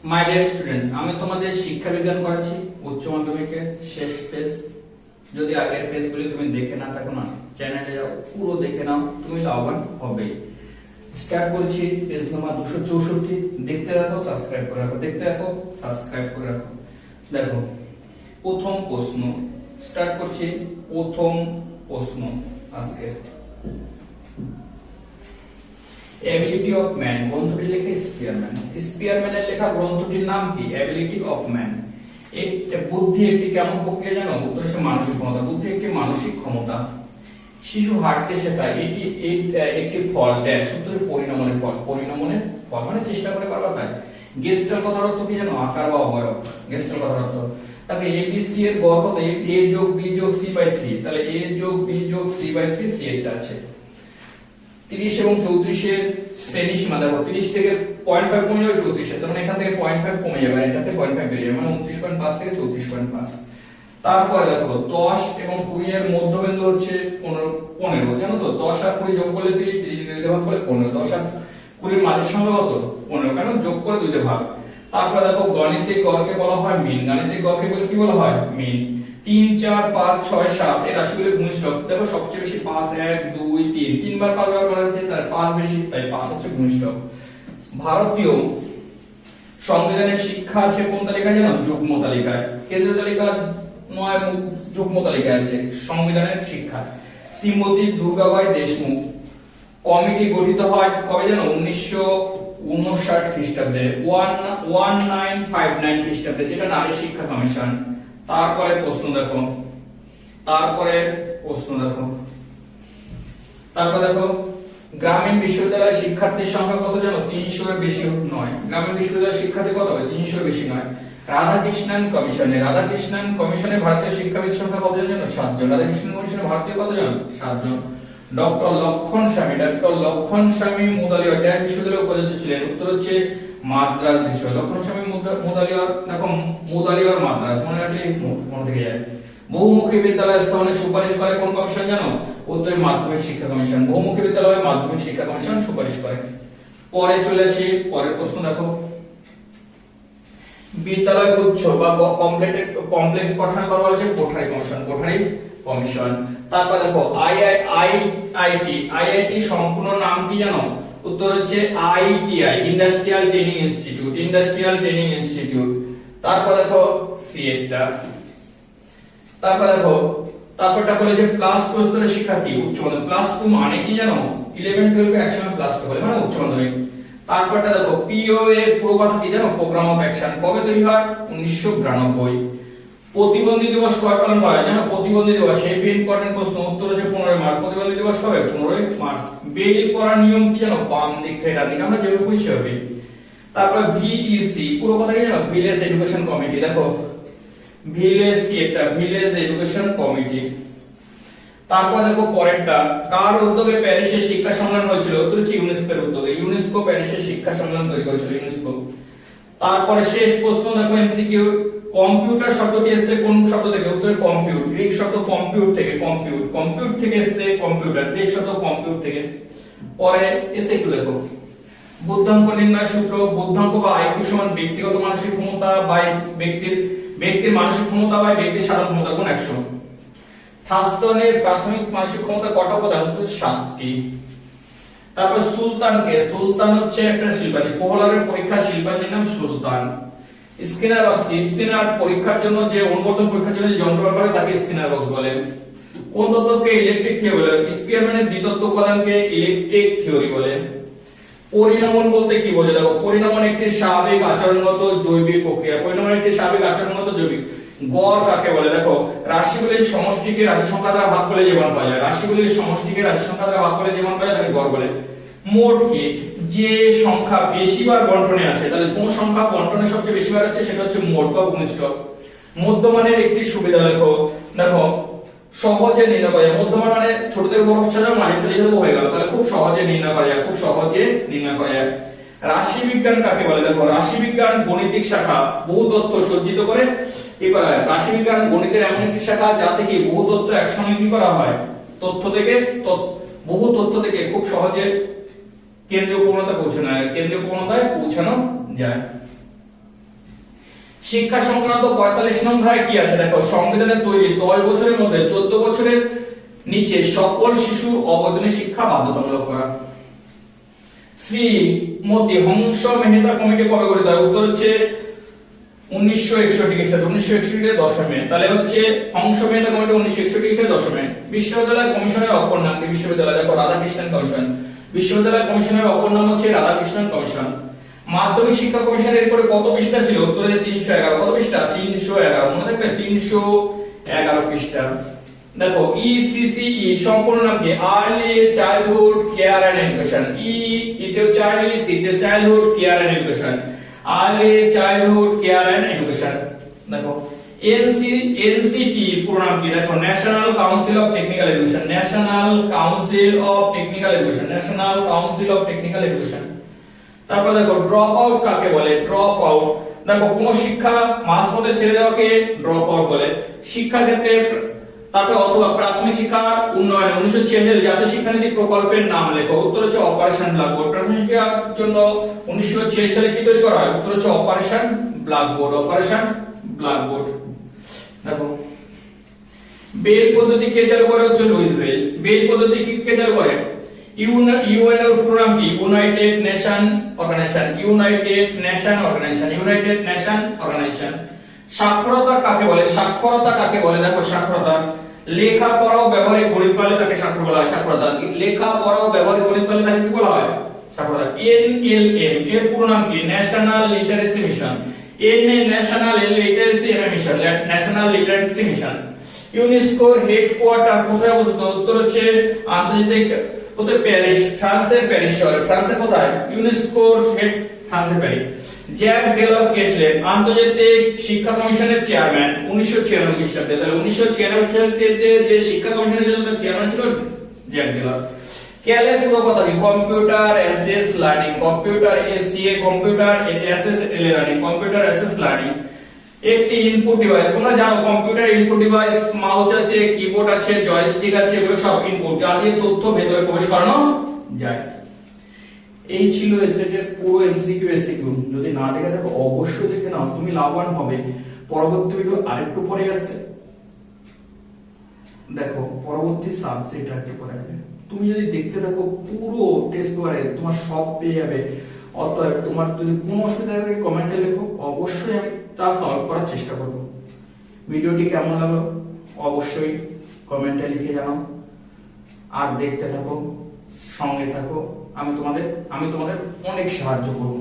My dear student, আমি তোমাদের শিক্ষা বিজ্ঞান করাচ্ছি উচ্চ মাধ্যমিকের শেষ পেজ। যদি আগের পেজগুলি তুমি দেখে না থাকো না, চ্যানেলে যাও, পুরো দেখে নাও, তুমি লাভবান হবে। স্টার্ট করেছি পেজ নাম্বার 264। দেখতে রাখো, সাবস্ক্রাইব করে রাখো, দেখতে রাখো, সাবস্ক্রাইব করে রাখো। দেখো প্রথম প্রশ্ন স্টার্ট করছি। প্রথম প্রশ্ন আজকে এবিলিটি অফ ম্যান গ্রন্থটি লেখে স্পিয়ারম্যান। স্পিয়ারম্যানের লেখা গ্রন্থটির নাম কি? Ability of man. বুদ্ধি একটি কেমন প্রক্রিয়া জানো? উত্তর হচ্ছে মানসিক ক্ষমতা। বুদ্ধি একটি মানসিক ক্ষমতা। শিশু হাঁটতে শেখায়, এটি একটি ফল দেয়। উত্তর পরিণমনের ফল। পরিণমনের ফল মানে চেষ্টা করে পারবা তাই। গেস্টাল কথার অর্থ কি জানো? আকার বা অবয়ব। গেস্টাল কথার অর্থ তাহলে এবিসি এর গড় কত? a যোগ b যোগ c বাই 3। তাহলে a যোগ b যোগ c বাই 3 c এটা আছে। 30 এবং 34 এর শ্রেণী সীমা দেখো, 30 থেকে 0.5 কমে যাবে 34 এ, তার মানে এখান থেকে 0.5 কমে যাবে আর এটাতে 0.5 বেড়ে যাবে, মানে 29.5 থেকে 34.5। তারপরে দেখো 10 এবং 20 এর মধ্যবিন্দু হচ্ছে 15 জানো তো? 10 আর 20 যোগ করলে 30, 30 দিয়ে ভাগ করলে 15। 10 আর 20 এর মাঝের সংখ্যা কত? 15, কারণ যোগ করে 2 দিয়ে ভাগ। তারপরে দেখো গণিতিক গড়কে বলা হয় মিন। গাণিতিক গড়কে কি বলা হয়? মিন। 3 4 5 6 7 এর রাশিগুলোর গুণিতক দেখো, সবচেয়ে বেশি 5 1 2 3 তিনবার 5 বার করা হয়েছে, তার 5 বেশি, তাই 5 হচ্ছে গুণিতক। ভারতীয় সংবিধানের শিক্ষা আছে কোন তালিকায় জানো? যুগ্ম তালিকায়। কেন্দ্রীয় তালিকা নয়, যুগ্ম তালিকায় আছে সংবিধানের শিক্ষা। শ্রীমতী দুর্গাবাই দেশমুখ কমিটি গঠিত হয় কবে জানো? 1959 খ্রিস্টাব্দে, 1959 খ্রিস্টাব্দে, যেটা নারী শিক্ষা কমিশন। তারপরে প্রশ্ন দেখো, তারপরে দেখো গ্রামীণ বিশ্ববিদ্যালয়ের শিক্ষার্থীর সংখ্যা কত জানো? 300 এর বেশি নয়। গ্রামীণ বিশ্ববিদ্যালয়ের শিক্ষার্থী কত হবে? 300 এর বেশি নয়। রাধাকৃষ্ণন কমিশনে ভারতীয় শিক্ষাবিদ সংখ্যা কত জানো? 7 জন। রাধাকৃষ্ণন কমিশনে ভারতীয় কত জন? 7 জন। ডক্টর লক্ষণ স্বামী মুদালিয়ার বিশ্ববিদ্যালয়ের উপাচার্য ছিলেন। উত্তর হচ্ছে মাদ্রাজ বিশ্ববিদ্যালয়। লক্ষণ স্বামী মুদালিয়ার, দেখো মুদালিয়ার মাদ্রাজ, মনে রাখলে মনে থেকে যায়। বহুমুখী বিদ্যালয় স্থাপনের সুপারিশ করে কোন কমিশন জানো? উত্তর মাধ্যমিক শিক্ষা কমিশন। বহুমুখী বিদ্যালয় মাধ্যমিক শিক্ষা কমিশন সুপারিশ করে। পরে চলে আসি পরের প্রশ্ন দেখো। বিদ্যালয় গুচ্ছ বা কমপ্লেক্স গঠন করা হয়েছে কোঠারি কমিশন। তারপর দেখো আইআইটি সম্পূর্ণ নাম কি জানো? উত্তর হচ্ছে আইটিআই, ইন্ডাস্ট্রিয়াল ট্রেনিং ইনস্টিটিউট। তারপর দেখো সিএটা। তারপরটা বলেছে প্লাস 2 স্তরের শিক্ষা কি? উচ্চ মাধ্যমিক। প্লাস 2 মানে কি জানো? 11 12 একসঙ্গে প্লাস 2 বলে, মানে উচ্চ মাধ্যমিক। তারপরটা দেখো পিও এর পুরো কথা কি জানো? Program of action. কবে তৈরি হয়? 1992। প্রতিবন্ধী দিবস কবে পালন করা হয় জানো? প্রতিবন্ধী দিবস, হেভি ইম্পর্টেন্ট প্রশ্ন। উত্তর হচ্ছে 15 মার্চ। প্রতিবন্ধী দিবস কবে? 15 মার্চ। বেল করার নিয়ম কি জানো? বাম দিক থেকে ডান দিকে, আমরা যেভাবে বুঝছি হবে। তারপর ভিইসি পুরো কথা কি জানো? Village education committee. দেখো ভিলেজ এডুকেশন কমিটি। তারপর দেখো পরেরটা, কার উদ্যোগে প্যারিসের শিক্ষা সম্মেলন হয়েছিল? উত্তর হচ্ছে ইউনেস্কোর উদ্যোগে। ইউনেস্কো প্যারিসের শিক্ষা সম্মেলন তৈরি করেছিল, ইউনেস্কো। তারপরে শেষ প্রশ্ন দেখো এমসিকিউ। কম্পিউটার শব্দটি এসেছে কোন শব্দ থেকে? উত্তরে কম্পিউট। গ্রিক শব্দ কম্পিউট থেকে, কম্পিউট থেকে এসেছে কম্পিউটার, গ্রিক শব্দ কম্পিউট থেকে। পরে এসে একটু দেখো বুদ্ধাঙ্ক নির্ণয় সূত্র। বুদ্ধাঙ্ক বা আইকিউ সমান ব্যক্তিগত মানসিক ক্ষমতা বা ব্যক্তির মানসিক ক্ষমতা বা ব্যক্তির সাধারণ ক্ষমতা গুণ 100। থাস্তনের প্রাথমিক মানসিক ক্ষমতা কটা উপাদান? 7টি। তারপর সুলতান হচ্ছে একটা শিল্পাঞ্জি। কোহলারের পরীক্ষা শিল্পাঞ্জির নাম সুলতান। স্কিনার পরীক্ষার জন্য যে অনুবর্তন পরীক্ষার জন্য যে যন্ত্র ব্যবহার করে তাকে স্কিনার বক্স বলে। কোন তত্ত্বকে ইলেকট্রিক থিওরি বলে? স্পিয়ারম্যানের দ্বিতত্ত্ব উপাদানকে ইলেকট্রিক থিওরি বলে। পরিণমন বলতে কি বোঝে? দেখো পরিণমন একটি স্বাভাবিক আচরণগত জৈবিক প্রক্রিয়া। গড় কাকে বলে? দেখো রাশিগুলির সমষ্টিকে রাশি সংখ্যা দ্বারা ভাগ করলে যে মান পাওয়া যায়, রাশিগুলির সমষ্টিকে রাশি সংখ্যা দ্বারা ভাগ করলে যে মান পাওয়া যায় তাকে গড় বলে। মোট কি? যে সংখ্যা বেশিবার বন্টনে আছে, তাহলে কোন সংখ্যা বন্টনে সবচেয়ে বেশিবার আছে সেটা হচ্ছে মোট বা গুণিতক। মধ্যমানের একটি সুবিধা দেখো সহজে নির্ণয় করা যায়। মধ্যমান মানে ছোট থেকে বড় ছাড়া মাঝেরটা লিখে দেবো, হয়ে গেল। তাহলে খুব সহজে নির্ণয় করা যায়, রাশি বিজ্ঞান কাকে বলে? দেখো রাশি বিজ্ঞান গণিতিক শাখা, বহু তথ্য সজ্জিত করে কি করা হয়? রাশি বিজ্ঞান গণিতের এমন একটি শাখা যাতে কি বহু তথ্য একসঙ্গে কি করা হয়? বহু তথ্য থেকে খুব সহজে কেন্দ্রীয় পূর্ণতায় পৌঁছানো যায়। শিক্ষা সংক্রান্ত 45 নং ধারায় কি আছে দেখো, সংবিধানের তৈরি 10 বছরের মধ্যে 14 বছরের নিচে সকল শিশুর অবৈতনিক শিক্ষা বাধ্যতামূলক করা। শ্রীমতী হংস মেহতা কমিটি কবে গঠিত হয়? উত্তর হচ্ছে 1961 খ্রিস্টাব্দে, 1961 10 মে। তাহলে হচ্ছে হংস মেহতা কমিটি 1961 খ্রিস্টাব্দে 10 মে। বিশ্ববিদ্যালয় কমিশনের অপর নাম কি? বিশ্ববিদ্যালয় দেখো রাধাকৃষ্ণন কমিশন। বিশ্ববিদ্যালয় কমিশনের অপর নাম হচ্ছে রাধাকৃষ্ণন কমিশন। মাধ্যমিক শিক্ষা কমিশনের এরপরে কত পৃষ্ঠা ছিল? উত্তর হচ্ছে 311। কত পৃষ্ঠা? 311, মনে থাকবে 311 পৃষ্ঠা। দেখো ইসিসিই সম্পূর্ণ নাম কি? Early childhood care and education. E ইতে চাইল্ড, সি তে childhood care and education, early childhood care and education. দেখো এনসিটি পুরো নাম কি? দেখো national council of technical education, national council of technical education, national council of technical education. তারপর দেখো drop out কাকে বলে? ড্রপ আউট দেখো কোন শিক্ষা মাঝপথে ছেড়ে দেওয়াকে ড্রপ আউট বলে। শিক্ষা ক্ষেত্রে তারপরে অথবা প্রাথমিক শিক্ষা উন্নয়নে 1946 জাতীয় শিক্ষানীতি প্রকল্পের নাম লেখো। উত্তর হচ্ছে অপারেশন ব্ল্যাকবোর্ড। প্রাথমিক শিক্ষার জন্য 1946 সালে কি তৈরি করা হয়? উত্তর হচ্ছে অপারেশন ব্ল্যাকবোর্ড, অপারেশন ব্ল্যাকবোর্ড। দেখো বেল পদ্ধতি কে চালু করে? হচ্ছে লুইস বেল। বেল পদ্ধতি কে চালু করে? ইউএন এর পুরো নাম কি? United nation organisation, united nation organisation, united nation organisation. সাক্ষরতা কাকে বলে? সাক্ষরতা কাকে বলে? দেখো সাক্ষরতা লেখাপড়া ও ব্যবহারিক গণিত পারলে তাকে সাক্ষর বলা হয়। সাক্ষরতা লেখাপড়া ও ব্যবহারিক গণিত পারলে তাকে কি বলা হয়? সাক্ষরতা। এনএলএম এর পুরো নাম কি? National literacy mission. N a national literacy mission, national literacy mission. ইউনেস্কোর হেডকোয়ার্টার কোথায় অবস্থিত? উত্তর হচ্ছে আন্তর্জাতিক কোথায়? প্যারিস, ফ্রান্সের প্যারিস শহরে। ফ্রান্সের কোথায়? ইউনেস্কোর হেড ফ্রান্সের প্যারিস। জ্যাক ডেলর কে ছিলেন আন্তর্জাতিক শিক্ষা কমিশনের চেয়ারম্যান 1996 খ্রিস্টাব্দে। তাহলে 1996 খ্রিস্টাব্দে যে শিক্ষা কমিশনের জন্য চেয়ারম্যান ছিল জ্যাক ডেলর। ক্যালের পুরো কথা কি? Computer access learning, computer ACA, computer access learning, computer access learning. একটি ইনপুট ডিভাইস, তোমরা জানো কম্পিউটার ইনপুট ডিভাইস, মাউস আছে, কিবোর্ড আছে, জয়স্টিক আছে, এগুলো সব ইনপুট যা দিয়ে তথ্য ভেতরে প্রবেশ করানো যায়। এই ছিল এসএট এর পুরো এমসিকিউ এসকিউ। যদি না দেখে থাকো অবশ্যই দেখে নাও, তুমি লাভবান হবে। পরবর্তী ভিডিও আরেকটু পরে আসছে, দেখো পরবর্তী সাবজেক্ট আছে পরে আসবে। তুমি যদি দেখতে থাকো পুরো টেস্ট পেপারে তোমার সব পেয়ে যাবে। অতএব তোমার যদি কোনো অসুবিধা থাকে কমেন্টে লেখো, অবশ্যই আমি তা সলভ করার চেষ্টা করব। ভিডিওটি কেমন লাগলো অবশ্যই কমেন্টে লিখে জানাও। আর দেখতে থাকো, সঙ্গে থাকো, আমি তোমাদের অনেক সাহায্য করব।